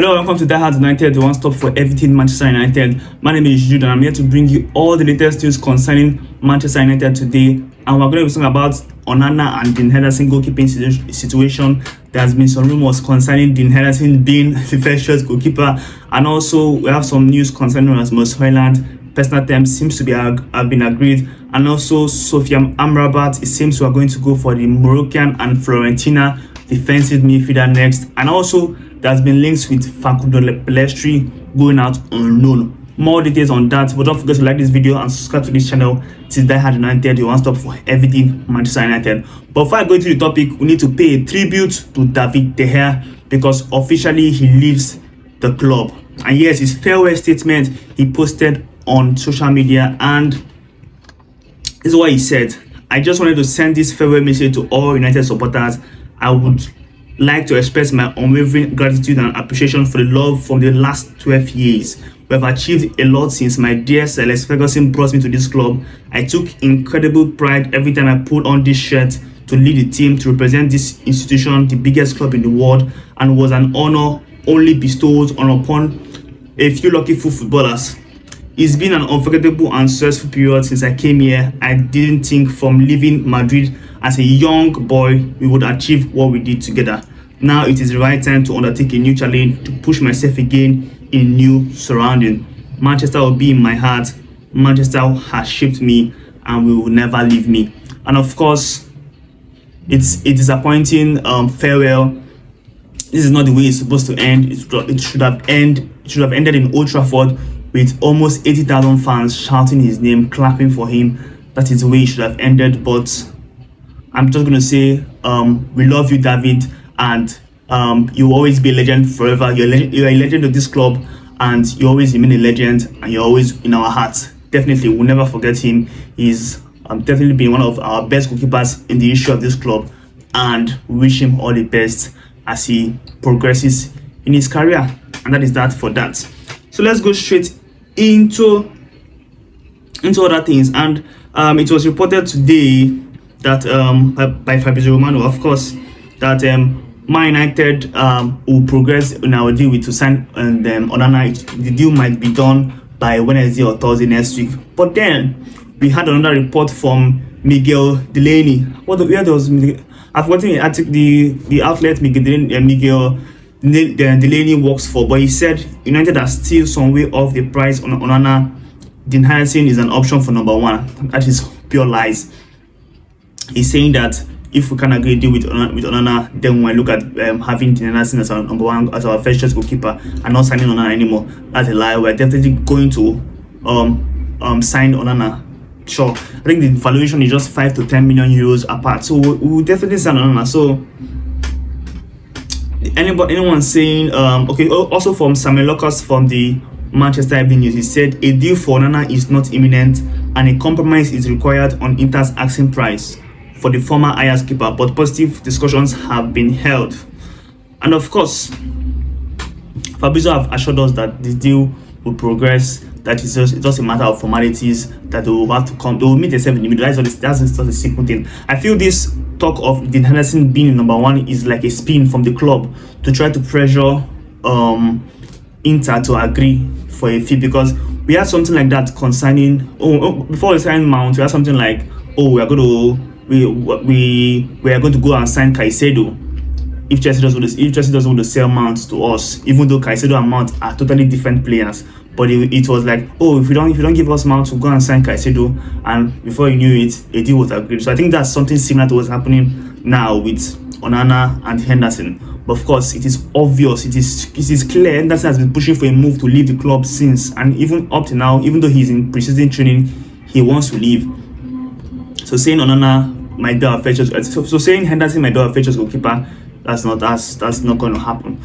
Hello, welcome to Die Hard United, the one stop for everything Manchester United. My name is Jude and I'm here to bring you all the latest news concerning Manchester United today. And we're going to be talking about Onana and Dean Henderson goalkeeping situation. There has been some rumors concerning Dean Henderson being the first choice goalkeeper, and also we have some news concerning Rasmus Hojlund. Personal terms seems to be have been agreed, and also Sofian Amrabat, it seems we are going to go for the Moroccan and Florentina defensive midfielder next, and also there's been links with Facundo Pelestri going out unknown. More details on that, but don't forget to like this video and subscribe to this channel. It is Die Hard United, your one stop for everything Manchester United. But before I go into the topic, we need to pay a tribute to David de Gea because officially he leaves the club. And yes, his farewell statement he posted on social media, and this is what he said. I just wanted to send this farewell message to all United supporters. I would like to express my unwavering gratitude and appreciation for the love from the last 12 years. We have achieved a lot since my dear Sir Alex Ferguson brought me to this club. I took incredible pride every time I put on this shirt to lead the team to represent this institution, the biggest club in the world, and was an honor only bestowed upon a few lucky footballers. It's been an unforgettable and stressful period since I came here. I didn't think from leaving Madrid as a young boy we would achieve what we did together. Now it is the right time to undertake a new challenge, to push myself again in new surrounding. Manchester will be in my heart. Manchester has shaped me and will never leave me. And of course, it's a disappointing farewell. This is not the way it's supposed to end. It should have ended in Old Trafford with almost 80,000 fans shouting his name, clapping for him. That is the way it should have ended. But I'm just gonna say, we love you, David, and you'll always be a legend forever. You're a legend of this club, and you always remain a legend, and you're always in our hearts. Definitely, we'll never forget him. He's definitely been one of our best goalkeepers in the history of this club, and we wish him all the best as he progresses in his career. And that is that for that. So let's go straight into other things. And it was reported today that by Fabrizio Romano, of course, that Man United will progress in our deal with to sign Onana. The deal might be done by Wednesday or Thursday next week. But then we had another report from Miguel Delaney. Where there was I've forgotten the outlet Miguel Delaney works for, but he said United are still some way off the price on Onana. Dean Henderson is an option for number one. That is pure lies. He's saying that if we can agree a deal with Onana, then when we look at having Dean Henderson as our number one, as our first choice goalkeeper, and not signing Onana anymore, that's a lie. We're definitely going to sign Onana. Sure, I think the valuation is just 5 to 10 million euros apart, so we will definitely sign Onana. So anyone saying okay, also from Samuel Lucas from the Manchester Evening News, he said a deal for Onana is not imminent and a compromise is required on Inter's asking price for the former Ajax keeper, but positive discussions have been held. And of course, Fabrizio have assured us that the deal will progress, that it's just a matter of formalities, that they will have to come, they will meet themselves in the middle. That's just a simple thing. I feel this talk of Dean Henderson being number one is like a spin from the club to try to pressure Inter to agree for a fee, because we had something like that concerning before we signed Mount. We had something like, we are going to go and sign Caicedo if Chelsea doesn't want to sell Mount to us, even though Caicedo and Mount are totally different players. But it was like, if you don't give us Mount, we'll go and sign Caicedo, and before you knew it, a deal was agreed. So I think that's something similar to what's happening now with Onana and Henderson. But of course, it is obvious, it is clear Henderson has been pushing for a move to leave the club since, and even up to now, even though he's in preseason training, he wants to leave. So saying Onana might be our first choice, so saying Henderson might be our first choice goalkeeper, that's not going to happen.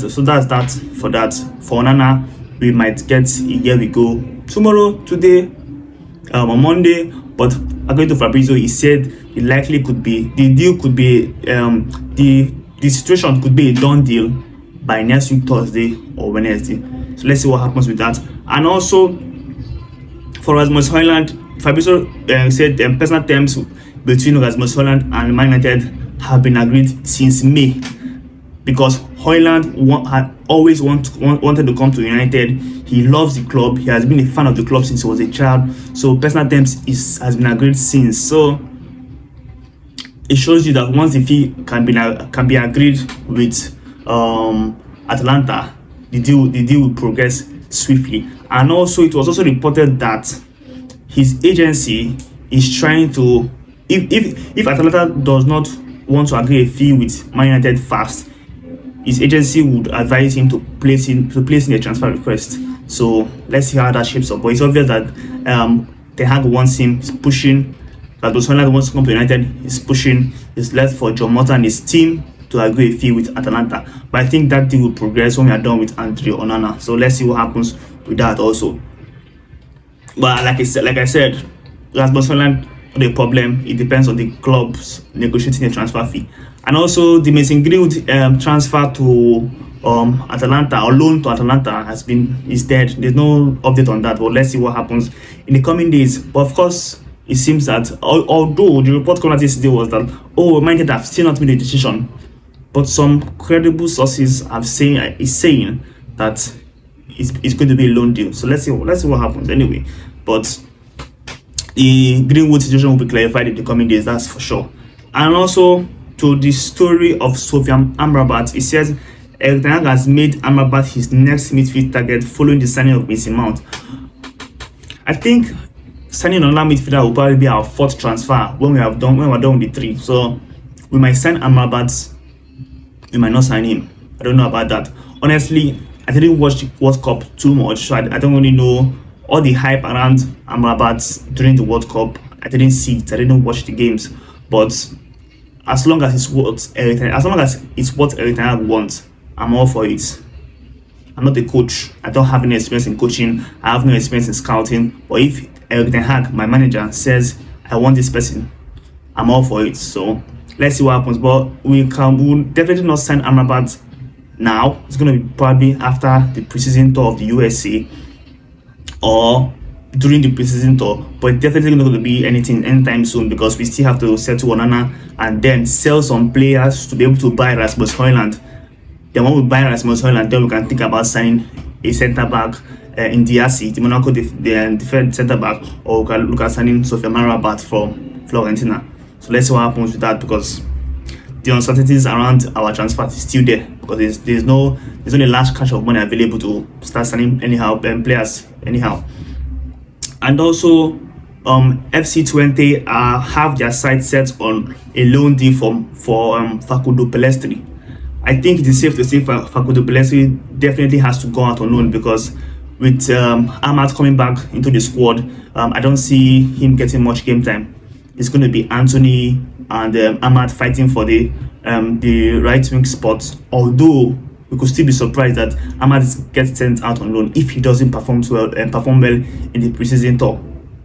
So that's that for that. For Onana, we might get a here we go tomorrow, today, on Monday. But according to Fabrizio, he said the deal could be the situation could be a done deal by next week, Thursday or Wednesday. So let's see what happens with that. And also for Rasmus Hojlund, Fabrizio said personal terms between Rasmus Hojlund and Man United have been agreed since May, because Hojlund always wanted to come to United. He loves the club. He has been a fan of the club since he was a child. So personal terms has been agreed since. So it shows you that once the fee can be agreed with Atalanta, the deal will progress swiftly. And also, it was also reported that his agency is trying to, if Atalanta does not want to agree a fee with Man United fast, his agency would advise him to place in a transfer request. So let's see how that shapes up. But it's obvious that Ten Hag wants him. He's pushing. That Hojlund wants to come to United. He's pushing. He's left for John Mota and his team to agree a fee with Atalanta. But I think that deal will progress when we are done with Andre Onana. So let's see what happens with that also. But like I said, Rasmus Hojlund, not a problem. It depends on the clubs negotiating a transfer fee. And also the Mason Greenwood transfer to Atalanta, or loan to Atalanta, is dead. There's no update on that. But let's see what happens in the coming days. But of course, it seems that although the report coming out yesterday was that Man United have still not made a decision, but some credible sources is saying that it's going to be a loan deal. So let's see what happens anyway. But the Greenwood situation will be clarified in the coming days, that's for sure. And also to the story of Sofian Amrabat, it says Erik ten Hag has made Amrabat his next midfield target following the signing of Mason Mount. I think signing another midfielder will probably be our fourth transfer when we're done with the 3. So we might sign Amrabat, we might not sign him. I don't know about that. Honestly, I didn't watch the World Cup too much, so I don't really know all the hype around Amrabat during the World Cup. I didn't see it. I didn't watch the games. But as long as it's what Erik ten Hag wants, I'm all for it. I'm not a coach. I don't have any experience in coaching. I have no experience in scouting. But if Erik ten Hag, my manager, says I want this person, I'm all for it. So let's see what happens. But we'll definitely not sign Amrabat now. It's going to be probably after the preseason tour of the USA or during the preseason tour. But definitely not going to be anytime soon, because we still have to settle Onana and then sell some players to be able to buy Rasmus Hojlund. Then when we buy Rasmus Hojlund, then we can think about signing a centre back in DRC, the Monaco defense centre back, or we can look at signing Sofian Amrabat from Fiorentina. So let's see what happens with that, because the uncertainties around our transfer is still there, because there's only a large cash of money available to start signing players anyhow. And also FC Twente have their sights set on a loan deal for Facundo Pellistri. I think it is safe to say Facundo Pellistri definitely has to go out on loan, because with Ahmad coming back into the squad, I don't see him getting much game time. It's going to be Anthony and Ahmad fighting for the right wing spot. Although we could still be surprised that Ahmad gets sent out on loan if he doesn't perform well in the preseason tour.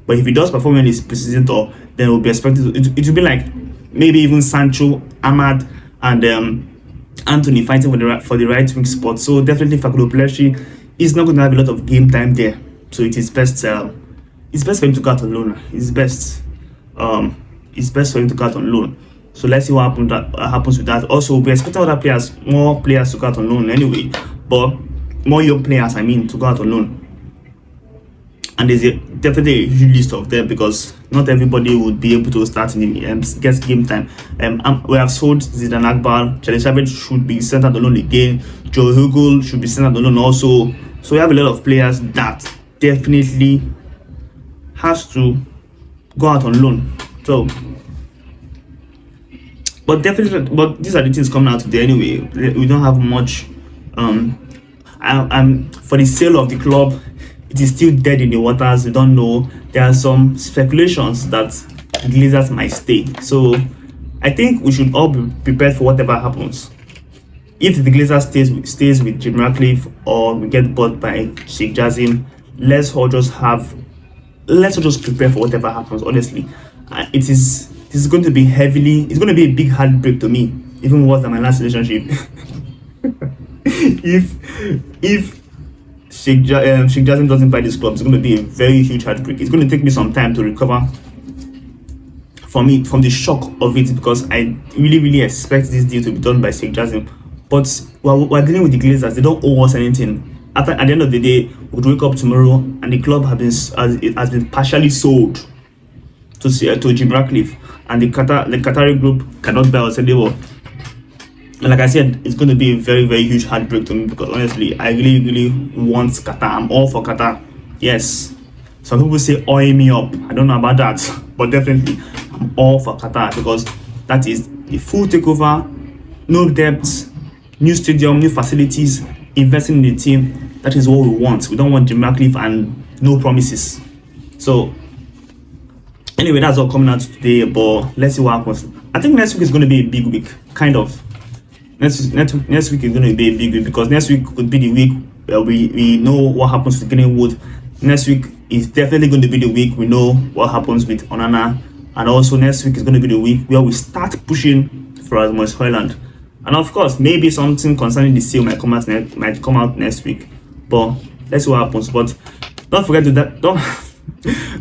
But if he does perform well in his preseason tour, then we'll be expected. It will be like maybe even Sancho, Ahmad, and Anthony fighting for the right wing spot. So definitely Facundo Pellistri is not going to have a lot of game time there. So it is best. It's best for him to go out on loan. It's best for him to go out on loan. So let's see what happens with that. Also, we're expecting more players to go out on loan anyway, but more young players, to go out on loan. And there's definitely a huge list of them, because not everybody would be able to start in the get game time. We have sold Zidane Akbar. Charlie Savage should be sent out on loan again. Joe Hojlund should be sent out on loan also. So we have a lot of players that definitely has to go out on loan. So, but these are the things coming out today anyway. We don't have much. For the sale of the club, it is still dead in the waters. We don't know. There are some speculations that Glazers might stay. So I think we should all be prepared for whatever happens. If the Glazers stays with Jim Ratcliffe, or we get bought by Sheikh Jassim, let's all just prepare for whatever happens. Honestly, this is going to be it's going to be a big heartbreak to me, even worse than my last relationship. if Sheikh Jassim doesn't buy this club, it's going to be a very huge heartbreak. It's going to take me some time to recover from the shock of it, because I really expect this deal to be done by Sheikh Jassim. But we're dealing with the Glazers. They don't owe us anything. At the end of the day, we'll wake up tomorrow and the club has been partially sold to Jim Ratcliffe, and the Qatari group cannot buy us anymore. And like I said, it's going to be a very, very huge heartbreak to me, because honestly, I really, really want Qatar. I'm all for Qatar. Yes. Some people say oil me up. I don't know about that, but definitely I'm all for Qatar, because that is the full takeover, no debt, new stadium, new facilities, investing in the team. That is what we want. We don't want Jim Ratcliffe and no promises. So anyway, that's all coming out today, but let's see what happens. I think next week is going to be a big week, kind of. Next week is going to be a big week, because next week could be the week where we know what happens to Greenwood. Next week is definitely going to be the week we know what happens with Onana, and also next week is going to be the week where we start pushing for Hojlund. And of course, maybe something concerning the sale might come out next week. But let's see what happens. But don't forget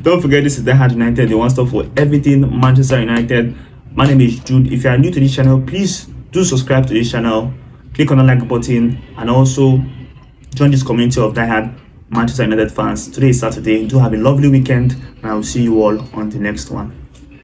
don't forget, this is Die Hard United, the one stop for everything Manchester United. My name is Jude. If you are new to this channel, please do subscribe to this channel, click on the like button, and also join this community of Die Hard Manchester United fans. Today is Saturday. Do have a lovely weekend, and I will see you all on the next one.